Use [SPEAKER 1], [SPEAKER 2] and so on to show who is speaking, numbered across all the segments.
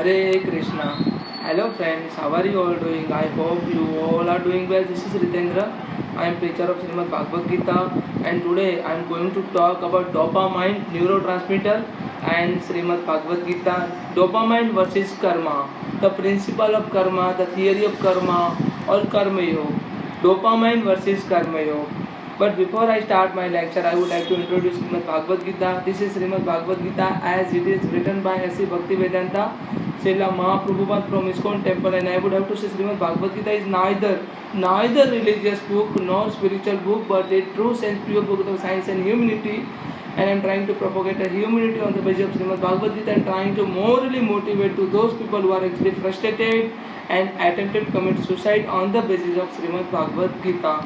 [SPEAKER 1] Hare Krishna. Hello friends, how are you all doing? I hope you all are doing well. This is Ritendra. I am preacher of Srimad Bhagavad Gita, and today I am going to talk about dopamine neurotransmitter and Srimad Bhagavad Gita. Dopamine versus karma, the principle of karma, the theory of karma or karma yoga. Dopamine versus karma yoga. But before I start my lecture, I would like to introduce Srimad Bhagavad Gita. This is Srimad Bhagavad Gita as it is written by S.C. Bhaktivedanta Srila Mahaprabhupada from ISKCON temple, and I would have to say Srimad Bhagavad Gita is neither religious book nor spiritual book, but a true sense pure book of science and humanity. And I am trying to propagate a humanity on the basis of Srimad Bhagavad Gita and trying to morally motivate to those people who are actually frustrated and attempted to commit suicide on the basis of Srimad Bhagavad Gita.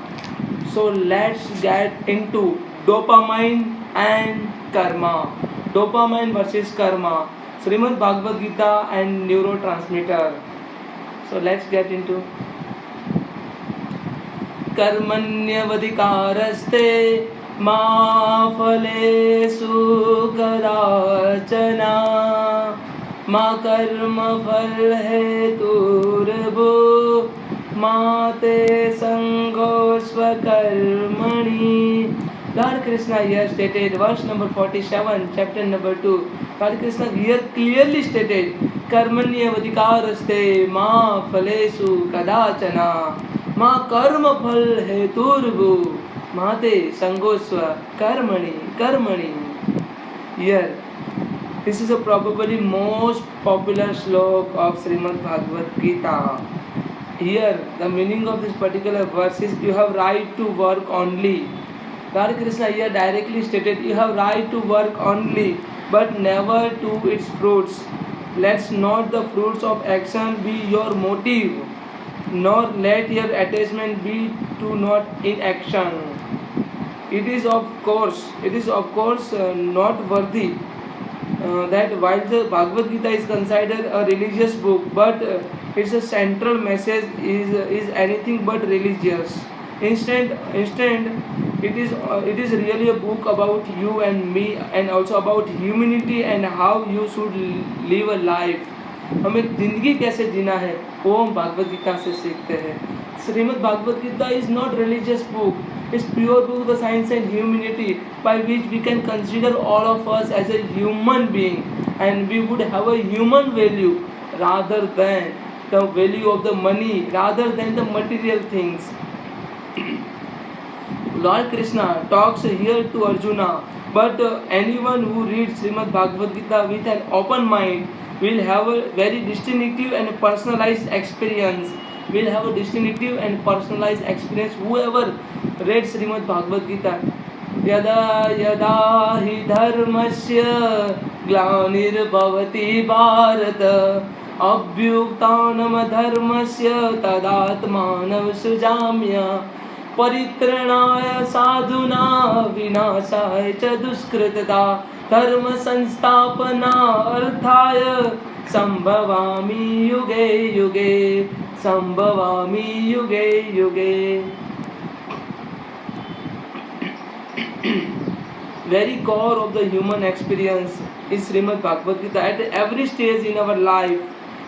[SPEAKER 1] So let's get into dopamine and karma. Dopamine versus karma. Srimad Bhagavad Gita and neurotransmitter. So let's get into कर्मण्यवधिकारस्ते मा फलेषु कदाचन मा कर्म फल हेतुर्भु मा ते संगोस्व कर्मणि. Lord Krishna here stated, verse number 47, chapter number 2. Lord Krishna here clearly stated, कर्मण्यवधिकारस्ते मा फलेषु कदाचन मा कर्म फल हेतुर्भु माते संगोस्व कर्मणि. Here, this is a probably most popular slok of Srimad Bhagavad Gita. Here, the meaning of this particular verse is you have right to work only. Lord Krishna here directly stated you have right to work only, but never to its fruits. Let not the fruits of action be your motive, nor let your attachment be to not in action. It is of course not worthy that while the Bhagavad Gita is considered a religious book, but its a central message is anything but religious. Instead, it is really a book about you and me, and also about humanity and how you should live a life. हमें जिंदगी कैसे जीना है वो हम भागवत गीता से सीखते हैं. Shrimad Bhagavat Gita is not religious book. It's pure book of the science and humanity by which we can consider all of us as a human being, and we would have a human value rather than the value of the money, rather than the material things. Lord Krishna talks here to Arjuna, but anyone who reads Srimad Bhagavad Gita with an open mind will have a very distinctive and personalized experience. Whoever reads Srimad Bhagavad Gita, यदा यदा हि धर्मस्य ग्लानिर्भवति भारत अभ्युत्थानमधर्मस्य तदात्मानं सृजाम्य परित्राणाय साधूना विनाशाय च दुष्कृतता धर्म संस्थापनार्थाय संभवामि युगे युगे. Very core of the human experience is Srimad Bhagavad Gita. At every stage in our life,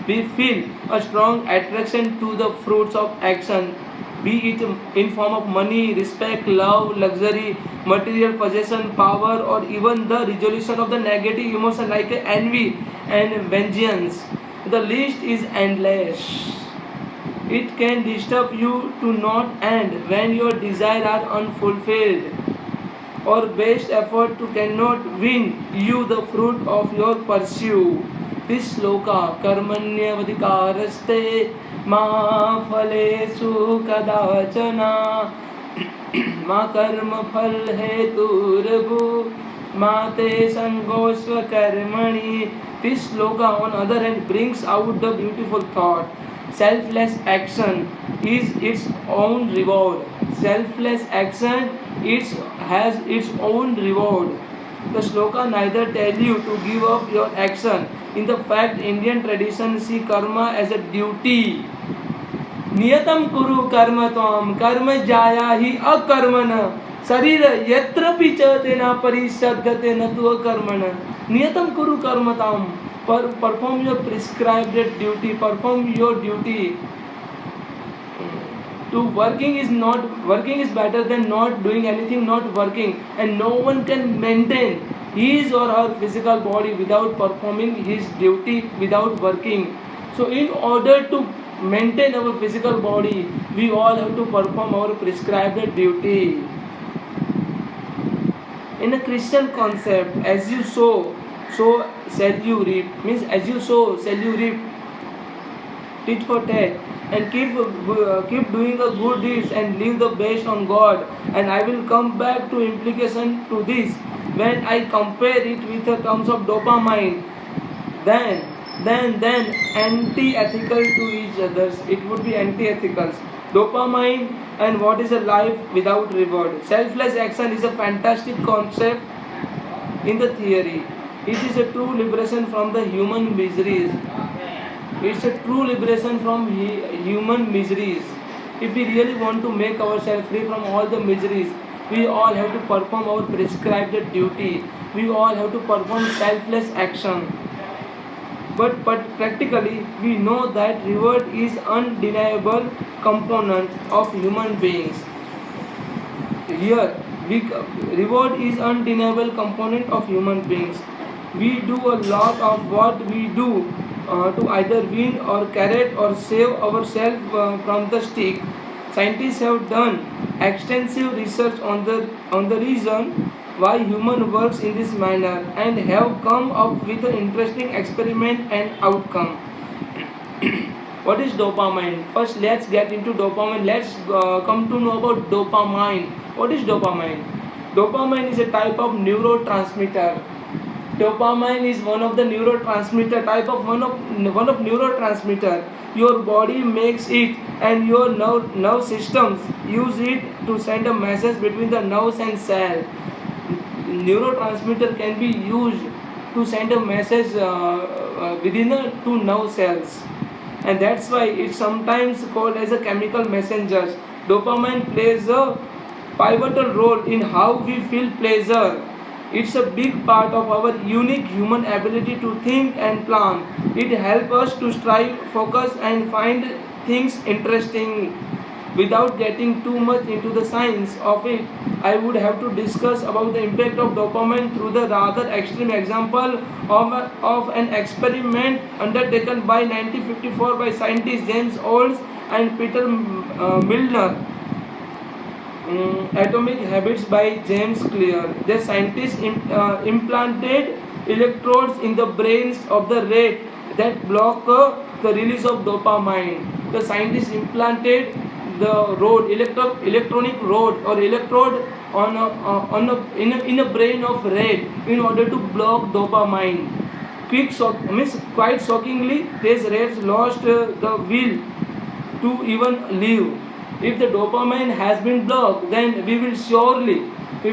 [SPEAKER 1] we feel a strong attraction to the fruits of action, be it in form of money, respect, love, luxury, material possession, power, or even the resolution of the negative emotion like envy and vengeance. The list is endless. It can disturb you to not end when your desires are unfulfilled, or best effort to cannot win you the fruit of your pursuit. This sloka karmanyavadhikaraste ma phalesu kadachana ma karma phal heturabhu ma te sangosva karmani. This sloka on other hand brings out the beautiful thought. Selfless action is its own reward. Selfless action has its own reward. The sloka neither tell you to give up your action. In the fact, Indian tradition see karma as a duty. नियतम कुरु कर्म त्वम कर्म जाया ही अकर्मण शरीर यत्र pitch तेना परिषद्यते न तु अकर्मण. नियतम कुरु कर्म त्वम Perform your prescribed duty, perform your duty. To working is better than not doing anything, not working. And no one can maintain his or her physical body without performing his duty, without working. So in order to maintain our physical body, we all have to perform our prescribed duty. In a Christian concept, as you sow, so shall you reap, means as you sow shall you reap, tit for tat. And keep doing the good deeds and leave the best on God. And I will come back to implication to this. When I compare it with the terms of dopamine, then anti-ethical to each others, it would be anti-ethical. Dopamine and what is a life without reward. Selfless action is a fantastic concept in the theory. It is a true liberation from the human miseries. It's a true liberation from human miseries. If we really want to make ourselves free from all the miseries, we all have to perform our prescribed duty. We all have to perform selfless action. But practically, we know that reward is undeniable component of human beings. Here, reward is undeniable component of human beings. We do a lot of what we do to either win or carrot or save ourselves from the stick. Scientists have done extensive research on the reason why human works in this manner and have come up with an interesting experiment and outcome. What is dopamine? First, let's get into dopamine. Let's come to know about dopamine. What is dopamine? Dopamine is a type of neurotransmitter. Dopamine is one of the neurotransmitter type of one of neurotransmitter. Your body makes it, and your nerve systems use it to send a message between the nerves and cell. Neurotransmitter can be used to send a message within the two nerve cells, and that's why it's sometimes called as a chemical messenger. Dopamine plays a pivotal role in how we feel pleasure. It's a big part of our unique human ability to think and plan. It helps us to strive, focus, and find things interesting. Without getting too much into the science of it, I would have to discuss about the impact of dopamine through the rather extreme example of an experiment undertaken by 1954 by scientists James Olds and Peter Milner. Atomic Habits by James Clear. The scientists implanted electrodes in the brains of the rat that block the release of dopamine. The scientists implanted the electronic rod or electrode in a brain of rat in order to block dopamine. Quite shockingly, these rats lost the will to even live. If the dopamine has been blocked, then we will surely live, we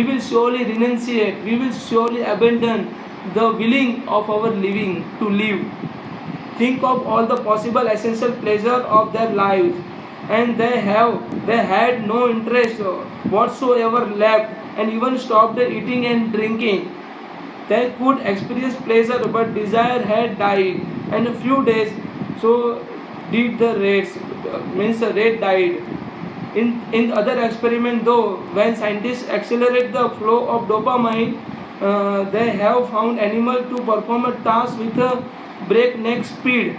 [SPEAKER 1] will surely renunciate, we will surely abandon the willing of our living to live. Think of all the possible essential pleasure of their lives, and they had no interest whatsoever left, and even stopped eating and drinking. They could experience pleasure, but desire had died. And a few days, so did the rats. Means the rat died. In other experiment, though, when scientists accelerate the flow of dopamine, they have found animal to perform a task with a breakneck speed.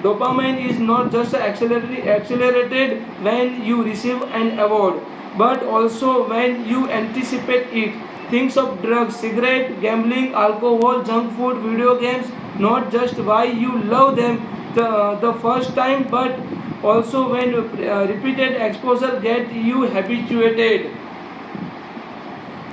[SPEAKER 1] Dopamine is not just accelerated when you receive an award, but also when you anticipate it. Things of drugs, cigarette, gambling, alcohol, junk food, video games, not just why you love them the first time, but also when repeated exposure get you habituated.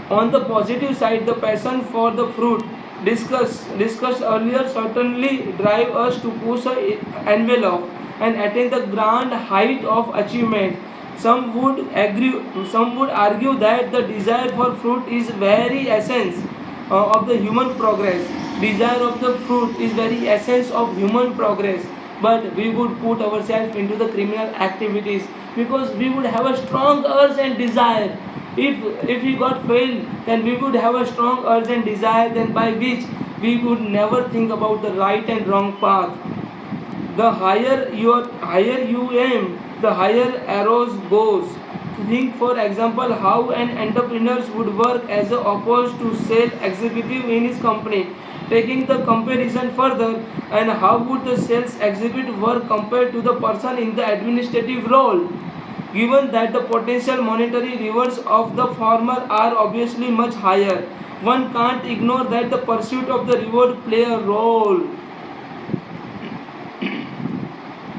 [SPEAKER 1] On the positive side, the passion for the fruit discussed earlier certainly drive us to push a envelope and attain the grand height of achievement. Some would argue that the desire for fruit is very essence of the human progress. Desire of the fruit is very essence of human progress. But we would put ourselves into the criminal activities because we would have a strong urge and desire If we got failed, then we would have a strong urge and desire, then by which we would never think about the right and wrong path. The higher you aim, the higher arrows goes. Think for example how an entrepreneur would work as opposed to sales executive in his company. Taking the comparison further, and how would the sales executive work compared to the person in the administrative role? Given that the potential monetary rewards of the former are obviously much higher, one can't ignore that the pursuit of the reward play a role.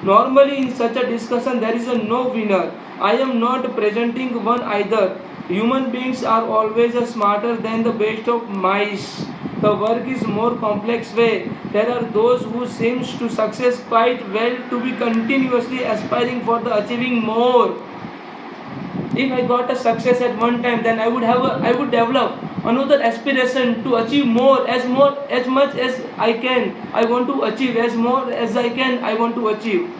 [SPEAKER 1] Normally, in such a discussion, there is a no winner. I am not presenting one either. Human beings are always smarter than the best of mice. The work is more complex way. There are those who seems to success quite well to be continuously aspiring for the achieving more. If I got a success at one time, then I would develop another aspiration to achieve more as much as I can. I want to achieve as more as I can. I want to achieve.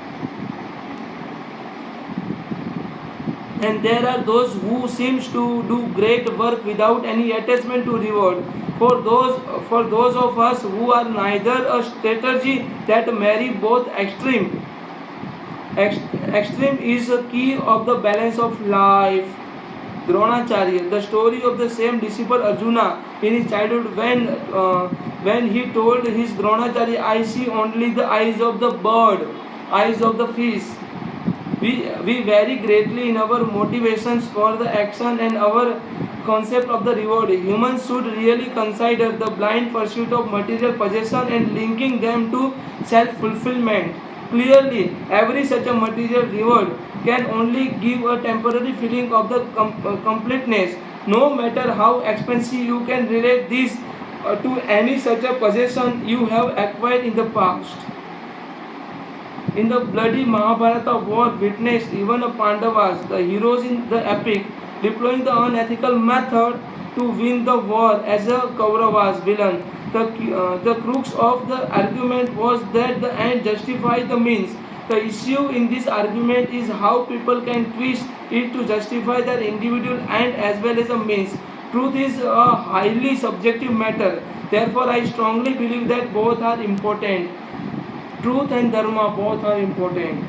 [SPEAKER 1] And there are those who seems to do great work without any attachment to reward. For those of us who are neither a strategy that marry both extreme. Extreme is a key of the balance of life. Dronacharya, the story of the same disciple Arjuna in his childhood, when he told his Dronacharya, I see only the eyes of the bird, eyes of the fish. We vary greatly in our motivations for the action and our concept of the reward. Humans should really consider the blind pursuit of material possession and linking them to self-fulfillment. Clearly, every such a material reward can only give a temporary feeling of the completeness. No matter how expensive, you can relate this to any such a possession you have acquired in the past. In the bloody Mahabharata war witnessed even a Pandavas, the heroes in the epic, deploying the unethical method to win the war as a Kauravas villain. The crux of the argument was that the end justified the means. The issue in this argument is how people can twist it to justify their individual end as well as a means. Truth is a highly subjective matter. Therefore, I strongly believe that both are important. Truth and dharma both are important.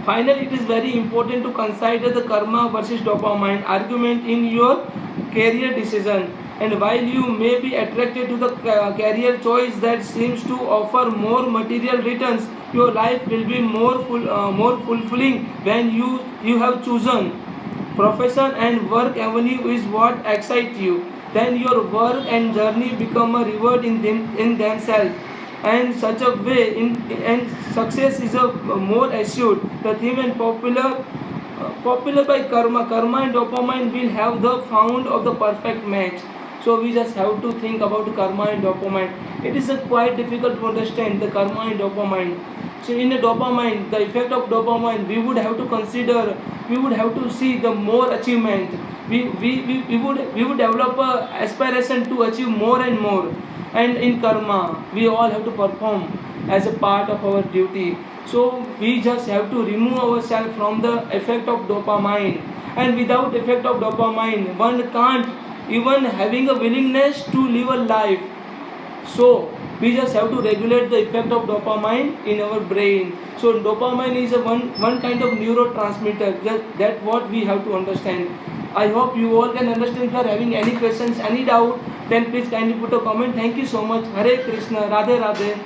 [SPEAKER 1] Finally, it is very important to consider the karma versus dopamine argument in your career decision. And while you may be attracted to the career choice that seems to offer more material returns, your life will be more fulfilling when you have chosen profession and work avenue is what excites you. Then your work and journey become a reward in themselves. And such a way and success is a more assured. The theme and popular by karma and dopamine will have the found of the perfect match. So we just have to think about karma and dopamine. It is quite difficult to understand the karma and dopamine. So in the dopamine, the effect of dopamine, we would have to consider, we would have to see the more achievement. We would develop a aspiration to achieve more and more. And in karma, we all have to perform as a part of our duty. So we just have to remove ourselves from the effect of dopamine. And without effect of dopamine, one can't even having a willingness to live a life. So we just have to regulate the effect of dopamine in our brain. So dopamine is one kind of neurotransmitter. That what we have to understand. I hope you all can understand. If you are having any questions, any doubt, then please kindly put a comment. Thank you so much. Hare Krishna. Radhe Radhe.